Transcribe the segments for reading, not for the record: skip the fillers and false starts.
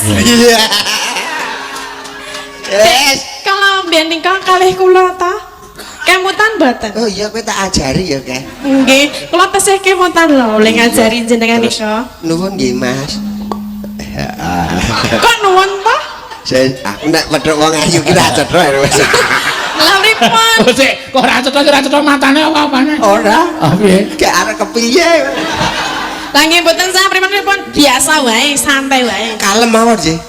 Iya. Yes. Kalau mbiyen nika kalih kula ta. Kemutan mboten. Oh iya kowe tak ajari ya, Kak. Nggih, kula tesih kemutan lho oleh ngajari jenengan nika. Nuwun nggih, Mas. Kok nuwun ta? Aku nek wedhok wong ayu ki ra cetha wis. Lah pripun? Sik, kok ora cetha matane apa-apane? Ora. Ah piye? Gak arep kepiye. Lah nggih mboten sah pripun biasa wae, santai wae. Kalem mawon sih.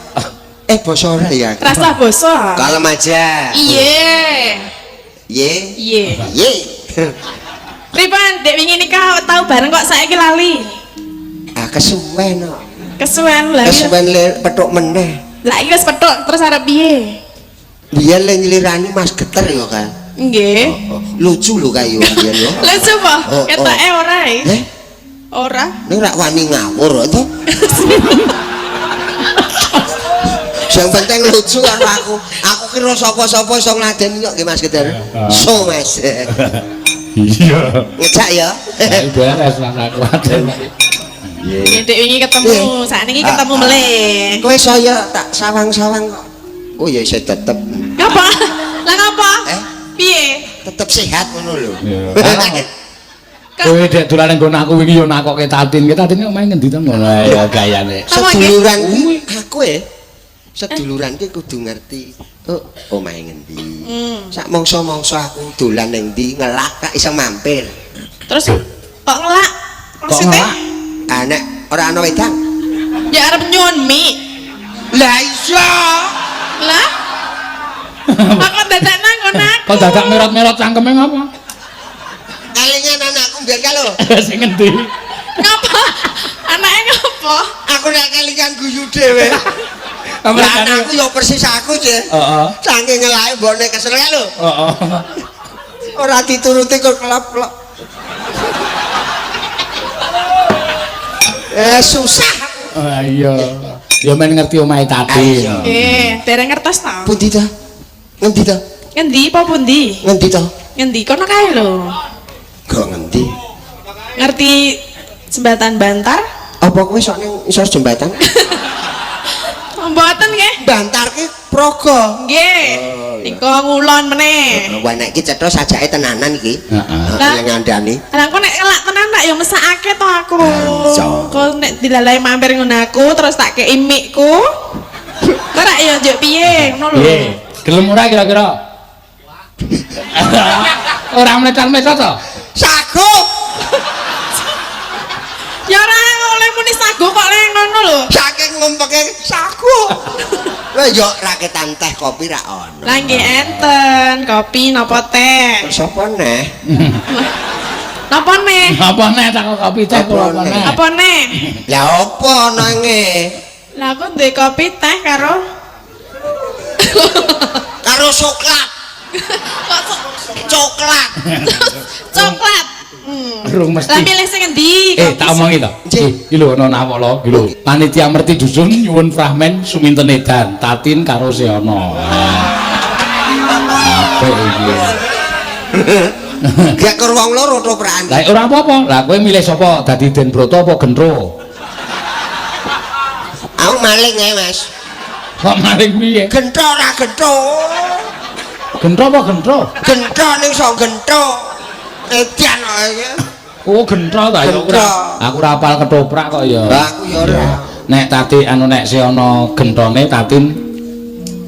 Basa ora ya. Rasa basa. Kalem aja. Iye. Ye. Iye. Ye. Pripun dek wingi nikah tau bareng kok saiki lali. Kesuwen kok. Kesuwen lha. Kesuwen le petuk meneh. Lah iki wis petuk terus arep piye? Biyen le nyelirani Mas Geter ya, Kak. Nggih. Lucu lho kayu biyen ya. Lucu apa? Ketoke ora e. Ora. Ning rak wani ngawur to. Yang penting lucu karo aku. Aku kira sapa-sapa iso ngladeni kok nggih Mas Geter. So Mas. Iya. Ngejak ya. Beres rasa kuat. Dek wingi ketemu, sakniki ketemu meleh. Kowe saya tak sawang-sawang kok. Oh ya isih tetep. Ngapa? Lah ngapa? Piye? Tetep sehat ngono lho. Kowe dek dolan nggon aku wingi yo nakoke Tatin. Tatin kok main ngendi to ngono ya gayane. Seduluran kuwi aku seduluran ki kudu ngerti. Oh main ngendi. Sak mangsa-mangsa aku dolan ning ndi ngelak gak iso mampir. Terus kok ngelak? Maksudnya? Nek ora ana wedang. Ya arep nyuwun mie. Lah iso. Lah? Kok dadak nang kono aku? Kok dadak merot-merot cangkeme ngapa? Kalingan anakku biar kalau. Sing ngendi? Ngapa? Anake ngapa? Aku nek kalingan guyu dhewe. Anakku yo persis aku, Cek. Heeh. Saking ngelake mbone kesel lho. Heeh. Ora dituruti kok kelap-kelap. Susah. Iya. Ya men ngerti omahe Tatin. Dereng ngertos ta? Pundi ta? Ngendi ta? Ngendi apa pundi? Ngendi ta? Ngendi kono kae lho. Kok ngendi? Ngerti jembatan Bantar? Apa kowe sok ning isor jembatan? Mboten nggih. Bantar ki Praga. Nggih. Nika ngulon meneh. Wah nek iki cetha sajake tenanan iki. Heeh. Ngandani. Lah kok nek elak tenan tak ya mesakake to aku. Kok nek dilalai mampir ngono aku terus tak kei mikku. Kok rak ya njuk piye ngono lho. Piye? Gelem ora kira-kira? Ora mlecat-mlecat to? Sago. Ya ora oleh muni sago kok lek ngono lho. Saking ngumpeke sago. Lah yo raketan teh kopi ra ono. Lah nggih enten, kopi napa teh? Sapa neh? Napa neh? Apa nek tak kopi teh kula apa nek? Apa neh? Lah apa nange? Lah aku duwe kopi teh karo Coklat. Coklat. coklat. Rung mesti. Lah milih sing endi? Tak omongi to. Iki lho ana nawak lho, iki lho. Panitia merti dusun nyuwun fragmen suminten edan Tatin karo Seono. Apa iki? Gak karo wong loro to praan. Lah ora apa-apa. Lah kowe milih sapa? Dadi Den Broto apa Gendro? Aku maling ae, Mas. Kok maling piye? Gentho ora gentho. Gendro apa Gendro? Gentho ning sok gentho. Edian kok iki. Oh Gendro ta ya ora. Aku ora apal ketoprak kok ya. Lah aku ya ora. Nek Tati anu nek Seono Gendrone Tatin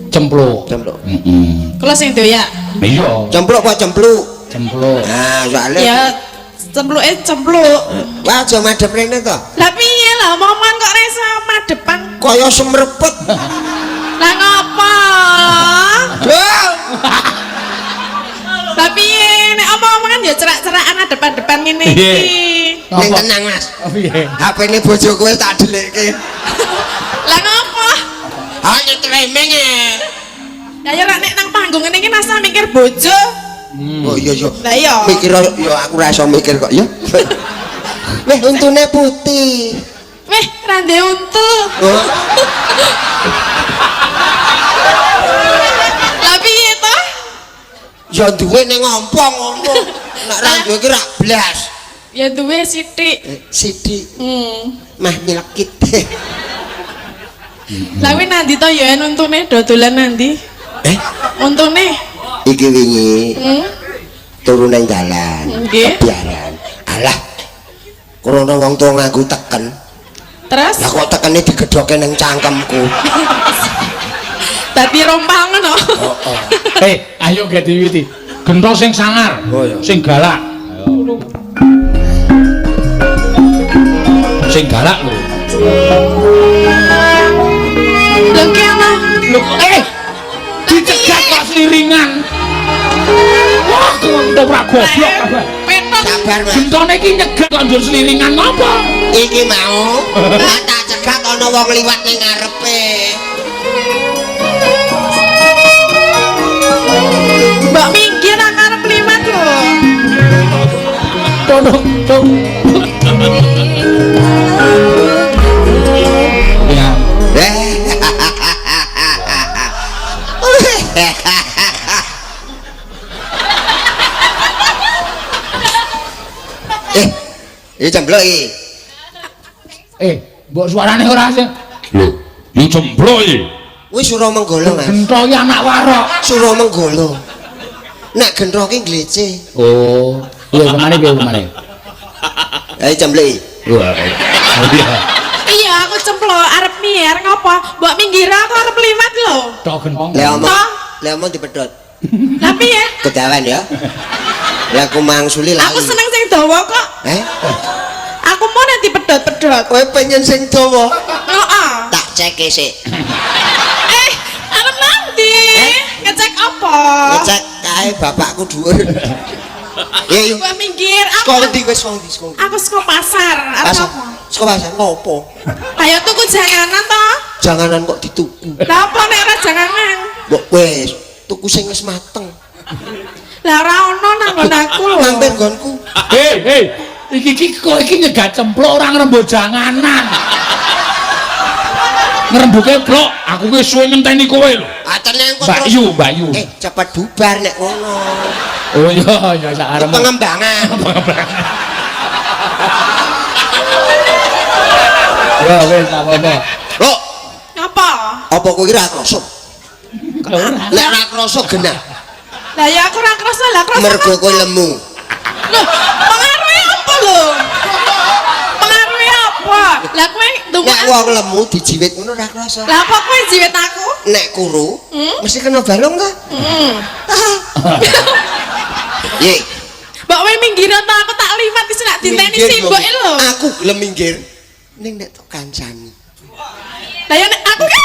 cempluk. Cempluk. Heeh. Kula sing doyak. Iya. Cempluk apa cempluk? Cempluk. Nah, soalnya Ya cempluke cempluk. wah aja madhep rene to. Lah piye lah omongan kok resa madepan. Kaya semrepet. Lah ngapa? Duh. Lah piye nek omong-omongan ya cerak-cerakan depan-depan ngene iki. Ning tenang, Mas. Oh piye? HP-ne bojoku wis tak delekke. Lah ngapa? Hanya tremeng e. Lah ya nek nang panggung ngene iki masa mikir bojo. Oh iya iya. Lah iya. Mikir yo aku ra iso mikir kok ya. Weh untune putih. Weh, rande untu. Oh. Lah piye to? Ya duwe ning ompong ngono. Nek ra duwe ki ra blas. Ya duwe sithik. Sithik Hmm. mah nyelekit. Lah kuwi nanti to ya untune dodolan nanti. Untune. Iki wingi Hmm. turu nang dalan. Nggih. Kebiaran. Alah. Krana wong tuwa ngaku teken. Terus Lah kok tekene digedhoke nang cangkemku. dadi rompal ngono. Ayo ge diwiti. Gento sing sangar. Oh, iya. Sing galak. Ayo. Sing galak lho. Lho ki ana. Lho, dicegat kok sliringan. Wah, kok ora goblok kabeh. Petok. Sabar, Mas. Gentone iki nyegat kok njur sliringan ngopo? Iki mau tak cegat ana wong liwat ning ngarepe. Mbak minggir nang arep liwat lho. Tung. Ya. Jemblok iki. Mbok suarane ora sing. Lho, iki jemblok iki. Wis Sura Menggala, Mas. Gento iki anak warok. Sura Menggala. Nek gentho ki glece. Oh, iya kemana kemana? Ayo jemblok iki. Wah. Iya, aku cemplok arep mier ngopo? Mbok minggir aku arep liwat lho. Tok gentong. Lah omong dipedhot. Lah piye? Kedawan ya. Lah aku mangsuli lali. Aku seneng sing dawa kok. Aku mau nanti pedhot-pedhot. Kowe pengen sing dawa. Heeh. Tak cek sik. Arep nanti. Ngecek apa? Ngecek kae bapakku dhuwur. Ya yo. Mbok minggir aku. Kok ndi wis wong ndi? Aku saka pasar. Arep Pasar. apa? Saka pasar ngopo? Ayo tuku janganan to. Janganan kok dituku. Lah apa nek ora janganan? Mbok wis tuku sing wis mateng. Lah ora ono nang nggon aku lho. Mampir nggonku. Hei, iki kok iki nyegat cemplok ora ngrembug janganan. Ngrembuke blok, aku ki suwe ngenteni kowe lho. Tenang kok. Mbak Yu. Cepet bubar nek ngono. Oh iya sak arep. Pengembangan. Ya wis apa-apa. Loh, Apa? apa kowe ora krasa? Ora. Lek ora krasa genah. Lah ya aku ora krasa lah krasa. Mergo kowe lemu. Loh, pengaruhe apa lho? Pengaruhe apa? Lah kowe ndonga. Nek wong lemu dijiwit ngono ora krasa. Lah apa kowe jiwit aku? Nek kuru mesti kena balung ta? Ye, Mbak kowe minggir to aku tak liwat wis nak diteni simbok lho. aku gelem minggir. Ning nek tok kancani. Lah ya nek aku ki.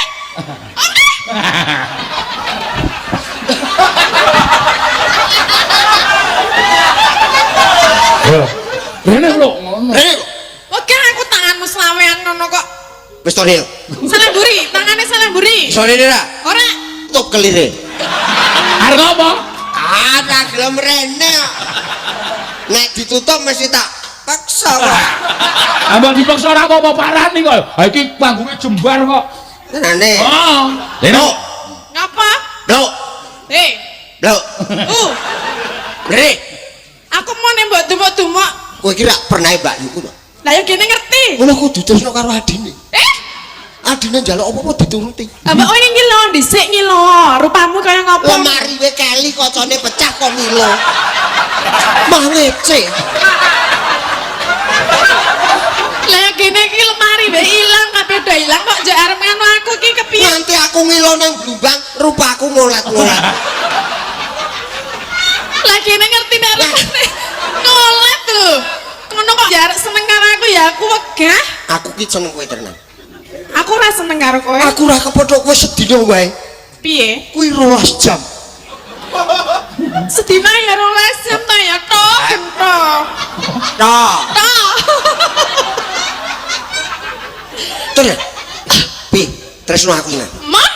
Rene lho ngono. Oke aku tanganmu selawean ngono kok. Wis to Nil. Salah mburi, tangane salah mburi. Sore ora? Ora. Tutup kelire. Arep apa? Ora gelem rene kok. Nek ditutup mesti tak paksa kok. Ambang dipaksa ora apa-apa parani kok. Ha iki panggunge jembar kok. Tenane. Oh, Leno. Ngapa? Lho, lho. Rene, Aku mau nembok dumuk-dumuk. kowe kira pernah Mbak Yuku to? Lah ya kene ngerti. Ngono kudu tresno karo adine. Adine njaluk apa-apa dituruti. Mbak kowe ngilo dhisik ngilo. Rupamu kaya ngopo? Lemari we keli kocone pecah kok milo. Mah ngece. Lah ya kene iki lemari wae ilang kabeh do ilang kok njak arep ngono aku iki kepiye? Nanti aku ngilo nang Blumbang, rupaku ngolet-ngolet. Lah kene ngerti nek rupane ngolet lho. Ngono kok jarak seneng karo aku ya aku wegah. Aku ki seneng kowe tenan. Aku ora seneng karo kowe. Aku ora kepethuk kowe sedina wae. Piye? Kuwi 12 jam. Sedina ya 12 jam ta ya tok gento. Tok. Tok. Tenan. Pi, tresno aku nang. Mah,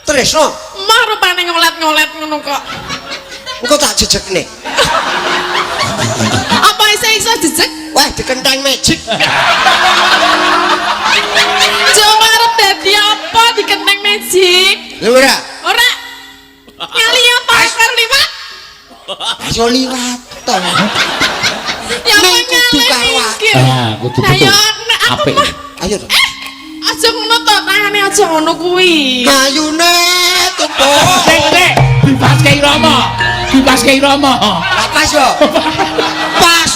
Tresno. mah rupane ngolet-ngolet ngono kok. Engko tak jejekne. Apa iso jejeg? Wah, dikentang magic. Coba arep dadi apa dikenteng magic? Lho ora? Ora. Nyali apa karo liwat? Ayo liwat to. Ya Ning apa kudu nyali karo mikir. Ah, kudu Lah betul. ya nek aku Apik. mah Ayo to. aja ngono to, tangane aja ngono kuwi. Ayune tumpuk. Sik, dipaske irama. Dipaske irama. Pas yo. Pas.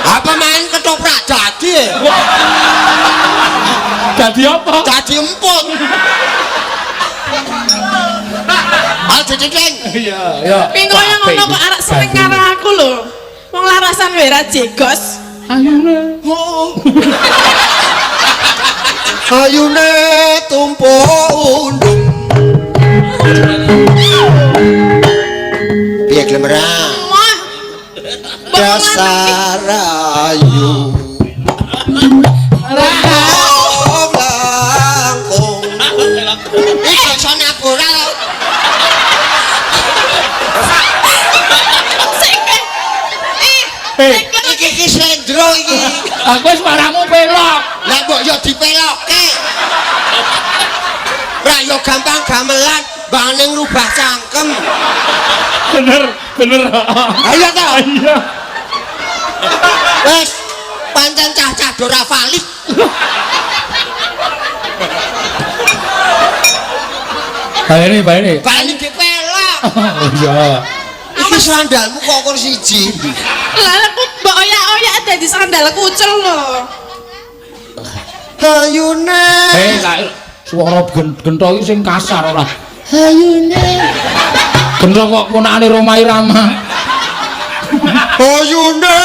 Apa main ketoprak dadi? Dadi apa? Dadi emput. Aja ceceng. Iya, iya. Piye koyo ngono kok arek seneng karo aku lho. Wong larasan wae ra jegos. Ayune. Ayune tumpuk undung. Piye glemrang? Wah. Dasar ayu. Langkung. Iki sone aku ora. Iki slendro iki. Aku wis maramu pelok. Lah mbok yo dipelokke. Ora yo gampang gamelan, bane ngrubah cangkem. Bener. Ayo to. Iya. Wes pancen cah-cah ora valid. Bayane. Bali dipelok. Oh iya. Iki sandalmu kok kur siji. Lah aku mbok oyak-oyak dadi sandal kucel lho. Ayune. Lah swara gento iki sing kasar ora. Ayune. Gento kok ponakane Roma Irama. Ayune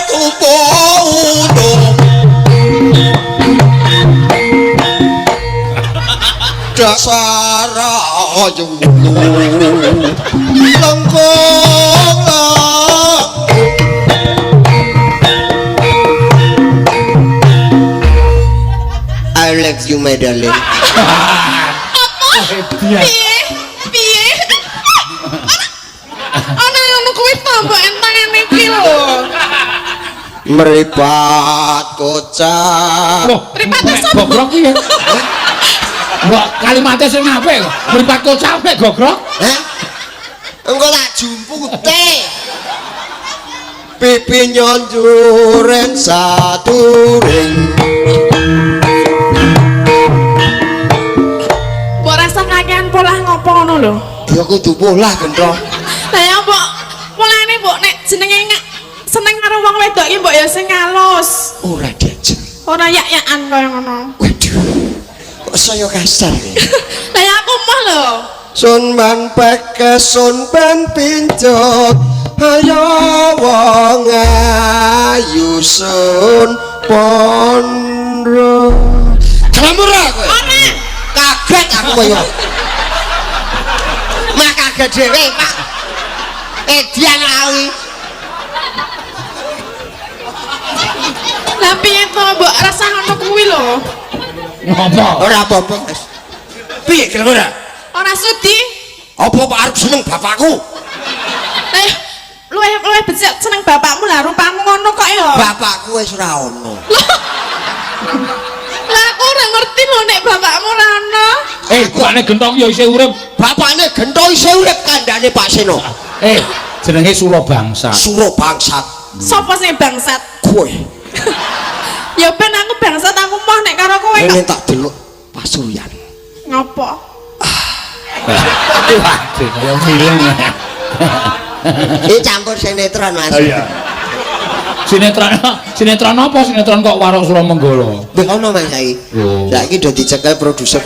tumpuk undung. Dasar ayu. Langkung. I love you, my darling. Piye? Piye? Ana ngono kuwi tambah entangane iki lho. Meripat kocak. Loh, Mripate sapa? Gogrok piye? Mbok kalimate sing apik kok. Mripat kocak mek gogrok. Hah? Engko tak jumpute. Pipi nyonjuren saturing. Mbok rasa kakean polah ngopo ngono lho. Ya kudu polah gentro. Lah ya mbok polane mbok nek jenenge seneng karo wong wedok iki mbok ya sing halus. Ora diajak. Ora yak-yakan kaya ngono. Waduh. Kok saya kasar ya? Lah ya aku mah lho. Sun man peke sun ben pinjot. Ayo wong ayu sun pondro. Kalamur aku. Ora. Kaget aku koyo. Mak kaget dhewe, Pak. Edian awi. Lah piye to mbok rasa ngono kuwi lho. Ngopo? Ora apa-apa, Mas. Piye kira-kira? Ora sudi. Apa Pak arep seneng bapakku? Eh, luwih becik seneng bapakmu lah rupamu ngono kok ya. Bapakku wis ora ono. Lah aku ora ngerti lho nek bapakmu ora ono. Bapakne gentong ya isih urip. Bapakne gento isih urip kandhane Pak Seno. Jenenge Surabangsa. Suro bangsat. Sapa sing bangsat? Kowe. Ya ben aku bangsat aku mah nek karo kowe Ngene kok. tak delok Pasuruyan. Ngopo? Waduh, kaya film. Iki campur sinetron, Mas. Iya. Sinetron apa? Sinetron kok Warok Suramenggala. Wis ono Mas saiki. Oh. Saiki do dicekel produser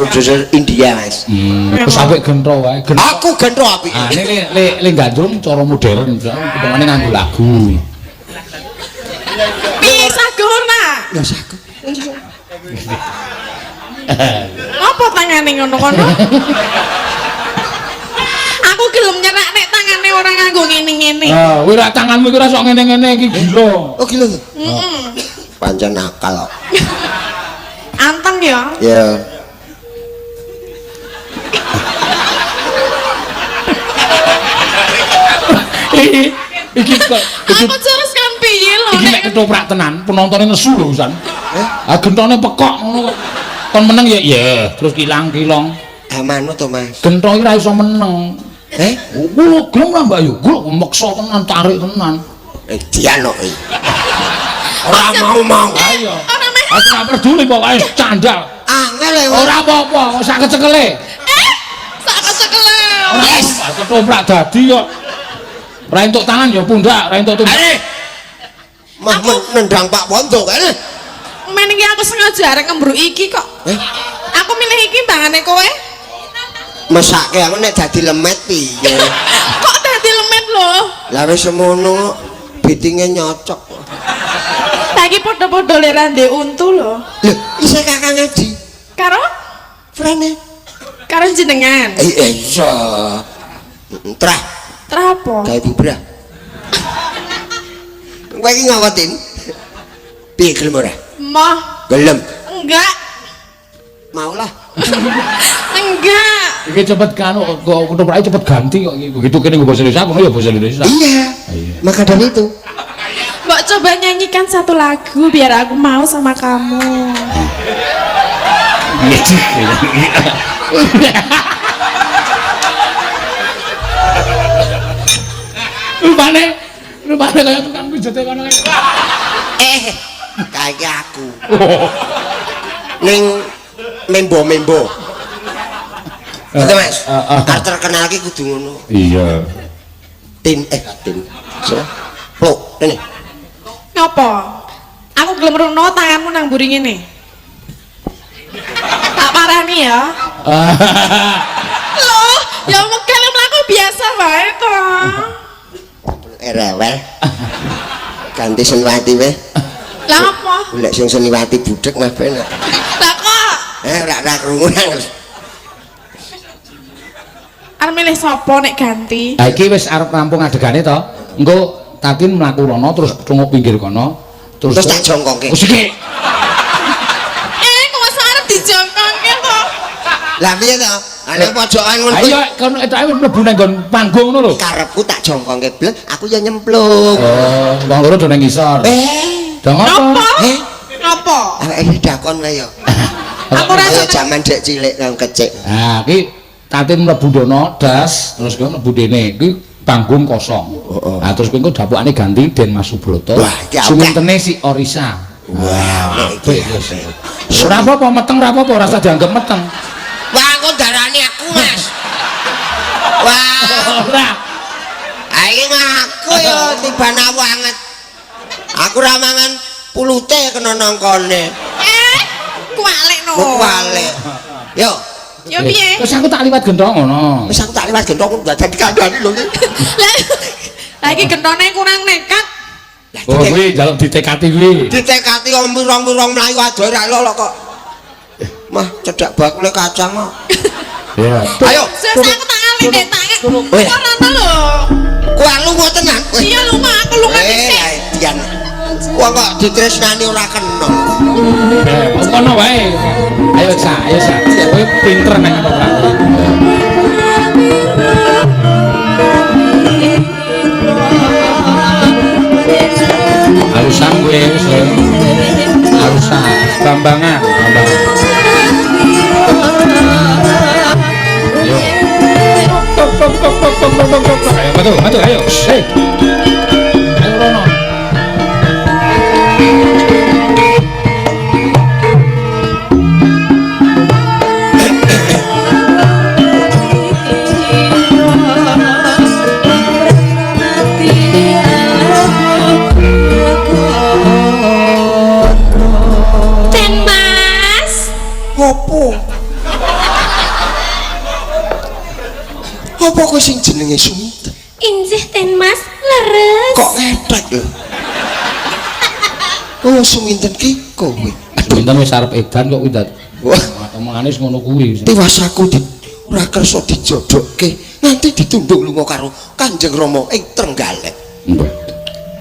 India, Mas. Terus sampe gento wae. Aku gento apik. Ah, ini le gandrung cara modern, umpamane nganggo lagu. Piye sagona? Ya saku. Apa tangane ngono-ngono? Aku gelem nyerak nek tangane ora nganggo ngene-ngene. Ah, kowe ra tanganmu iki ora sok ngene-ngene iki gila. Oh gila. Heeh. Pancen nakal. Anteng ya. Ya. Iki kok Aku terus kan piye lho iki nek nek ketoprak tenan, penontonnya nesu lho San. Ah gentone pekok ngono kok. Kon meneng ya iya, terus kilang-kilong. Amanut to, Mas. Gento iki ra iso meneng. Kulo gelem ra Mbak Yu, kulo maksa tenan tarik tenan. Dian kok iki. Ora mau. Ayo. ora meh Aku ora peduli pokoke candal. Angel ya. Ora apa-apa, sak kecekele. Sak kecekele. Yes, ketoprak dadi kok. Ora entuk tangan ya pundak, ora entuk tumbak. Mah nendang Pak Wondo kene. Men iki aku sengaja arek ngembruk iki kok. Aku milih iki bangane kowe. Mesake aku nek dadi lemet piye? Kok dadi lemet lho? Lah wis semono bitinge nyocok. Saiki padha-padha lerande untu lho. Lho, isih Kakang Adi. Karo Frene. karo jenengan. Iya. Trah, Terus apa? gawe bubrah. Kowe iki ngawatin. Piye gelem ora? Moh, Gelem. enggak. Maulah. Enggak. Iki cepet kan kok ketoprak cepet ganti kok iki. Begitu kene nggo basa Indonesia, kono ya basa Indonesia. Iya. Maka dari itu. Mbok coba nyanyikan satu lagu biar aku mau sama kamu. Rupane kaya tukang pijet kono kae. Kaya aku. Ning membo-membo. Itu Mas. Arep terkenal ki kudu ngono. Iya. Tin. Sopo? Plok, kene. Ngopo? Aku gelem rono tanganmu nang mburi ngene. Tak parani ya. Loh, ya mekane mlaku biasa wae to. Rewel. Ganti Senwati weh. Lah apa? Golek sing Senwati budhek mah penak. Lah kok Ora krungu nang. arep milih sapa nek ganti? Ha iki wis arep rampung adegane to. Engko Tatin mlaku rono terus tunggu pinggir kono. Terus tak jongkongke. Wis iki. Kok wis arep dijongkongke to? Lah piye to? Ana pojokan ngono. Ayo kono etoke mlebu nang nggon panggung ngono lho. Karepku tak jongkongke blek, aku ya nyemplung. Oh, wong loro do nang ngisor. Dong Napa? apa? Napa? Ini dakon kaya. Aku ora Kaya jaman dek cilik kang kecik. Nah, iki Tatin mlebu dono das, terus kowe mlebu dene. Iki panggung kosong. Nah, terus kowe engko dapukane ganti Den Mas Subroto. Wah, iki akeh. Sumintene si Orisa. Wah, iki Ora apa-apa meteng, ora apa-apa, ora usah dianggap meteng. Wah, aku darani aku, Mas. Wah, Ora. iki ngaku ya tibana banget. Aku ra mangan pulute kena nangkone. Kualik no. Kok balik. Yo, Ya piye? Terus aku tak liwat gendong ngono. wis aku tak liwat gendong udah dadi kandhane lho iki. Lah iki gendone kurang nekat. Oh, kuwi njaluk ditekati kuwi. Ditekati kok mirong-mirong mlayu adoh ra lho kok. Mah cedak bakule kacang kok. Iya. Ayo. Sus aku tak ngalih dek tak. Oh, iya. Ora ta lho. Kuwi lunga tenan. Iya lunga aku lunga dhisik. Dian. Wong kok ditresnani ora kena. Kono wae. Ayo Sa, ayo Sa. Kowe pinter nang ketoprak. Harusan gue wis. Harusan Bambangan. Ayo. Ayo, matu, ayo. Hei. Ayo rono. Den Mas. Opo? Apa kok sing jenenge Suminten? Injih Den Mas, leres. Kok ngethek lho. Oh, Suminten ki kowe. Pinten wis arep edan kok kuwi dat. Wah, Omongane wis ngono kuwi. tiwas aku ora kersa dijodokke nganti ditunduk lunga karo Kanjeng Rama ing Trenggalek.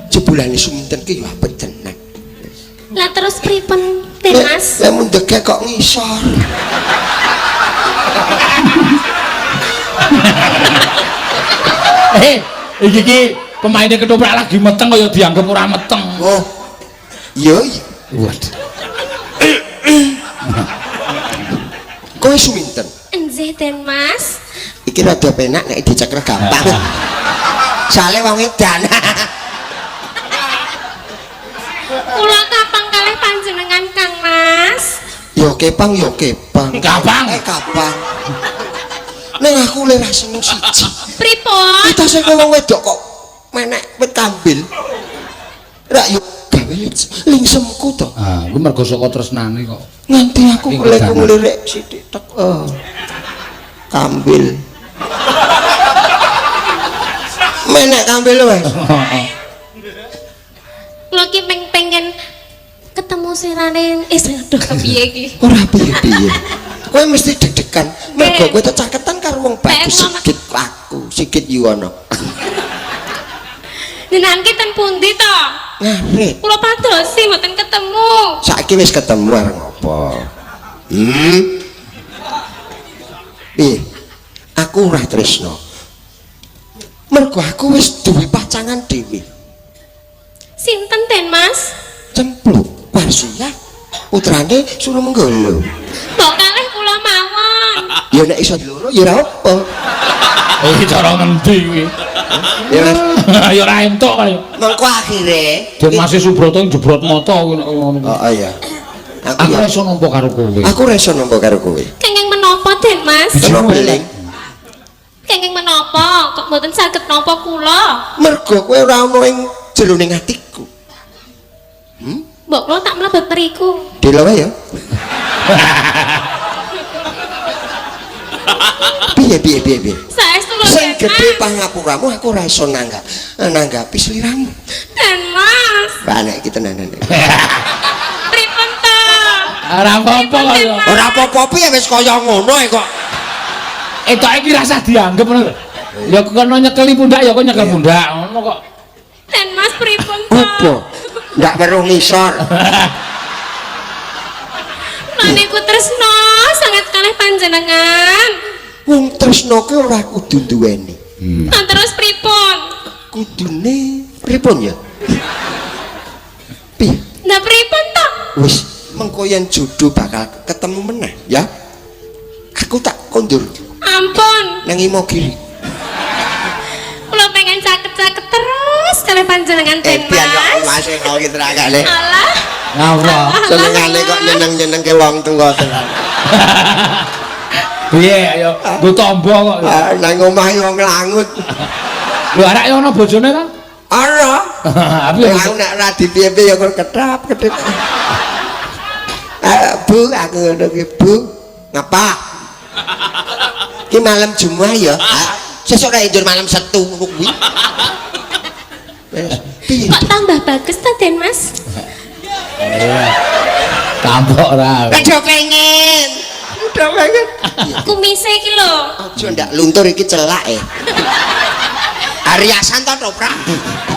Jebulane Suminten ki yo apik tenan. Lah terus pripun Den Mas? Lah mundheke kok ngisor. Iki pemainnya ketoprak lagi meteng kaya dianggap ora meteng. Oh. Iya. Waduh. Kowe Suminten. Injih Den Mas. Iki rada penak nek dicekrek gampang. Soale wong edan. Kula kapang kalih panjenengan Kang Yo kepang yo kepang. Kapang. Kapang. Ning aku le ra seneng siji. Pripun? Kita sing wong wedok kok menek wit kambil. Ra yo gawe lingsemku to. Ah, kuwi mergo saka tresnane kok. Nganti aku leku nglirik sithik tek. Kambil. Menek kambil wes. Kula ki pengen ketemu sirane aduh kepiye iki. Ora piye-piye. Kowe mesti deg-degan. Mergo kowe caketan karo wong bagus sikit aku, sikit Yuwono. Jenengan ki ten pundi to? Ngarit. Kula padosi mboten ketemu. Saiki wis ketemu areng apa? Piye? Aku ora tresno. Mergo aku wis duwe pacangan dhewe. Sinten Den Mas? Cempluk Parsia. Putrane Surumenggala. Mbok kalih kula mawon. Ya nek iso loro ya ora apa. Iki cara ngendi kuwi? Ya Mas. Ya ora entuk kaya. Mengko akhire Den Mas Subroto jebrot moto ngono. Heeh ya. Aku ora iso nampa karo kowe. Aku ora iso nampa karo kowe. Kenging menapa Den Mas? Kena beling. Kenging menapa kok mboten saged nampa kula? Mergo kowe ora ono ing jeroning atiku. Mbok kula tak mlebet mriku. Delo wae ya. Piye. Saestu lho Sing Den gedhe Mas. pangapuramu aku ora iso nanggapi sliramu. Den Mas. Banek iki tenanan. Pripun to? Ora apa-apa kaya. Ora apa-apa piye wis kaya ngono kok. Etoke iki rasa dianggep ngono. Ya kono nyekeli pundak ya kok nyekel pundak ngono kok. Den Mas pripun to? Apa? Ndak weruh ngisor. Maniku tresno sangat kalih panjenengan. Wong tresno ki ora kudu duweni. Nah terus pripun? Kudune pripun ya? Piye? Nah pripun to? Wis mengko yen jodoh bakal ketemu meneh ya. Aku tak kondur Ampun. nang Imogiri. Kula pengen caket-caket terus kalih panjenengan Den Pian kok Mas. Mas kok iki terakane. Alah. Ngapa? Senengane kok nyeneng-nyenengke wong tuwa tenan. Piye ayo nggo tombo kok. Nang omahe wong langut. Lho arek ono bojone ta? Ora. Tapi Aku nek ora dipiye-piye ya kok kedap-kedip. Bu, aku ngono ki, Bu. Ngapa? Ki malam Jumat ya. Sesuk nek njur malam Setu ngono kuwi. Wes, piye? Kok tambah bagus ta Den Mas? tampok ora. Udah pengen. Kumise iki lho. Aja ndak luntur iki celak Ariasan to toprak.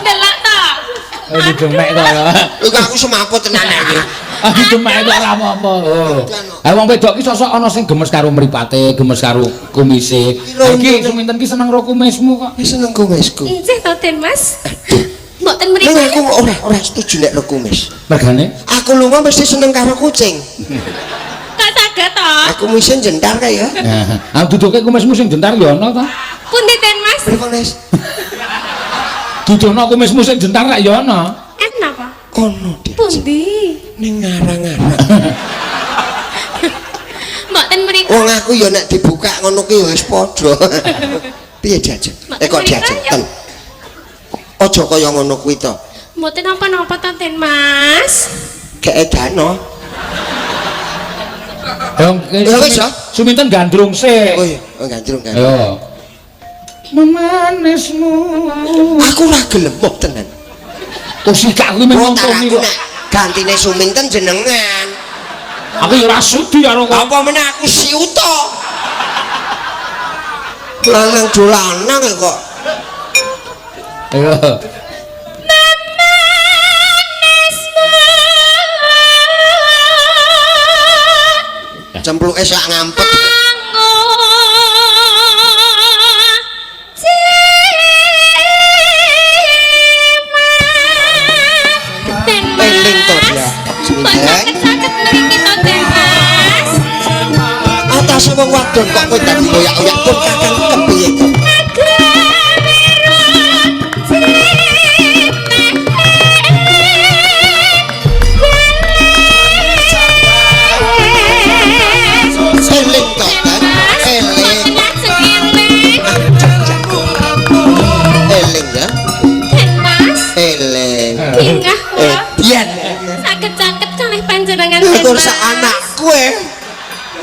Delak ta. Ini demek to ya. Iku aku semaput tenan iki. Aku demek to ora apa-apa. Ha wong wedok ki sosok ana sing gemes karo mripate, gemes karo kumise. Iki suminten ki seneng karo kumismu kok. Wis seneng kumisku. Injih to Den Mas. Mboten Ning mriki. aku ora setuju nek ro kumis. Mergane? Aku lunga mesti seneng karo kucing. Kok saged to? Aku mesti jentar kae ya. Ah duduke kumismu sing jentar ya ana ta? Pundi Den Mas? Prikones. Dudono kumismu sing jentar rek ya ana. Napa? Ono dia. Pundi? Ning ngarang-ngarang. Mboten mriki. Wong aku ya nek dibuka ngono ki wis padha. Piye jajan? Kok jajan? Ten. Aja kaya ngono kuwi to. Mboten napa-napa to Den Mas. Keedano. Ya wis ya. Suminten gandrung sik. Oh iya, gandrung kan. Yo. Memanismu. Aku ora gelem mok tenan. Musik aku memang Aku kok. nek gantine Suminten jenengan. Aku ya ora sudi karo kok. Apa meneh aku siuto. Lanang dolanang kok. Ayo. Cempluke sak ngampet. Eling to dia. Suminten. Atase wong wadon kok kowe dadi oyak-oyak pun kakang kepiye kok. sak anak kowe.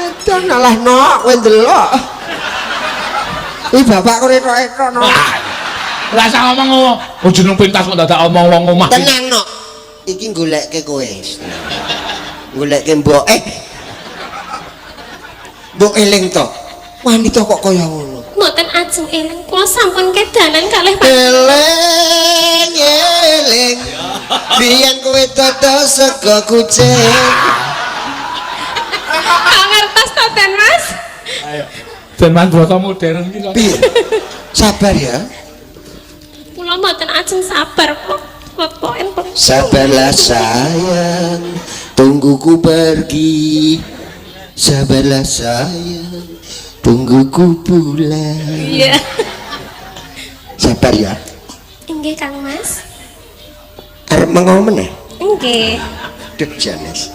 Edan alah nok kowe ndelok. Iki bapak kowe tok-tok no. Lah sak ngomong jeneng pentas kok dadak omong wong omah. Tenang nok. Iki goleke kowe. Goleke mbok mbok eling to. Wanita kok kaya ngono. Mboten ajeng eling, kula sampun kedanan kalih Eling. Biyen kowe dodo sego kucing. Kok ngertos to Den Mas? Ayo. Zaman broto modern iki kok. Piye? Sabar ya. Kula mboten ajeng sabar kok. Pokoke Sabarlah sayang, tunggu ku pergi. Sabarlah sayang, tunggu ku pulang. Iya. Sabar ya. Inggih Kang Mas. Arep mengowo meneh. Nggih. Dek Janes.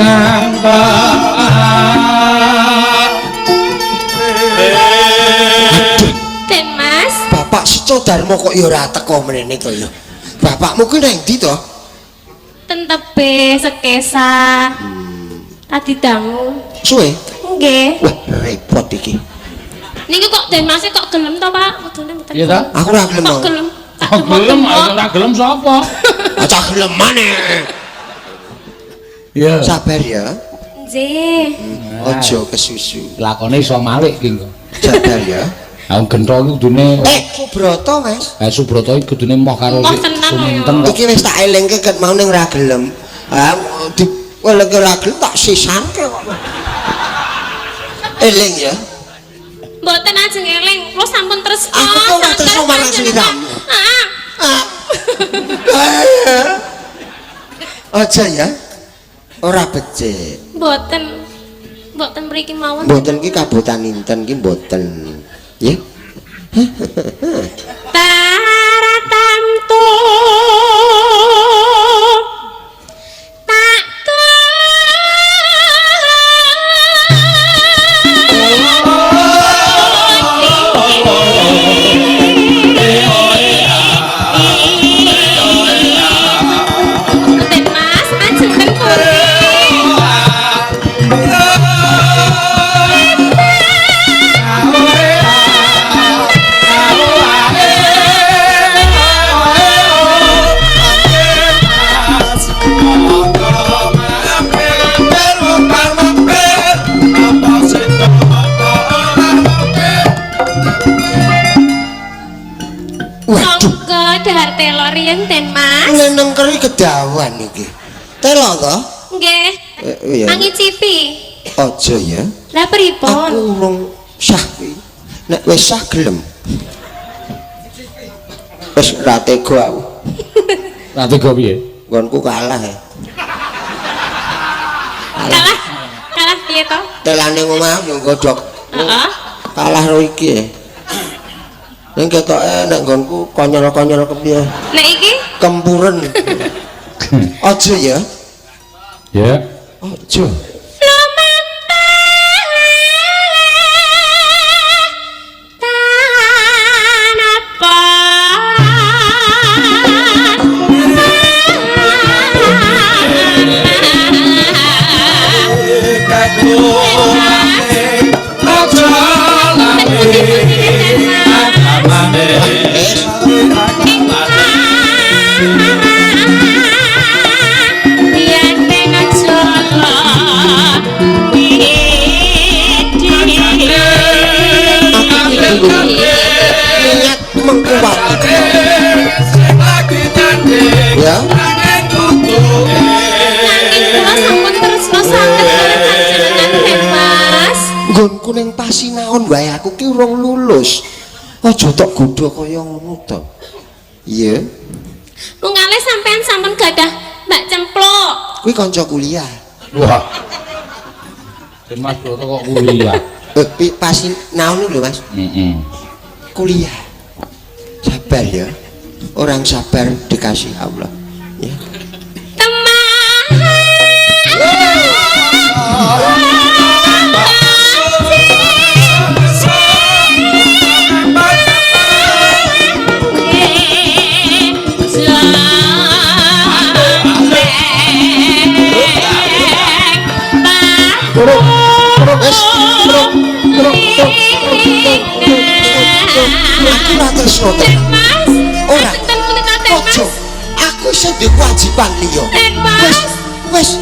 Kalakon Den Mas. Bapak Sucodarmo kok ya ora teko menene to ya. Bapakmu ku nang ndi to? Ten tebe sekesa. Tadi dangu. Suwe? Nggih. Wah, repot iki. Niki kok Den Mas kok gelem to, Pak? Kudune mboten. Iya ta? Aku ora gelem. Kok gelem? Oh, gelem, ora gelem sapa? Aja gelem maneh. Iya. Sabar ya. Nggih. Aja kesusu. Lakone iso malik ki kok. Sabar ya. Aku gentho iki kudune Subroto, Mas. Subrata iki kudune moh karo Moh tenan Suminten kok. Iki wis tak elingke ket mau ning ora gelem. Ha di weleke ora gelem tak sisanke kok. Eling ya. Mboten ajeng eling. Kula sampun tresno. Aku kok ora tresno marang sliramu. Heeh. Aja ya. Ora becik. Mboten. Mboten mriki mawon. Mboten ki kabotan Inten ki mboten. Nggih. Taratamtu tak Den Mas, ajeng ten pundi? Waduh, Monggo dahar telo riyen Den Mas. ngeneng keri kedawan iki. Telo to? Nggih. Iya. Mangicipi. Aja ya. Lah Aku pripun? urung sah ki. Nek wis sah gelem. Wis ra tega aku. Ra tega piye? Nggonku kalah ya. Kalah. Kalah piye to? Telane omah yo godhog. Heeh. Kalah ro iki ya. Ning ketoke nek nggonku konyol-konyol kepiye? Nek iki Kempuren. Aja ya. Ya. Aja. Niat mengkuat. Ya. Kula sampun tresno sanget kalih panjenengan Den Mas. Nggonku engko ning pasinaon wae aku ki urung lulus. Aja tok godho kaya ngono to. Iya. Nungale sampean sampun gadah Mbak Cempluk. Kuwi kanca kuliah. Wah. Mas Broto kok kuliah. Pasinaon lho Mas. Heeh. Kuliah. Sabar ya. Orang sabar dikasih Allah. Ya. Aku ora tresno tenan. Ora. Ojo. Aku sing duwe kewajiban liya. Wis.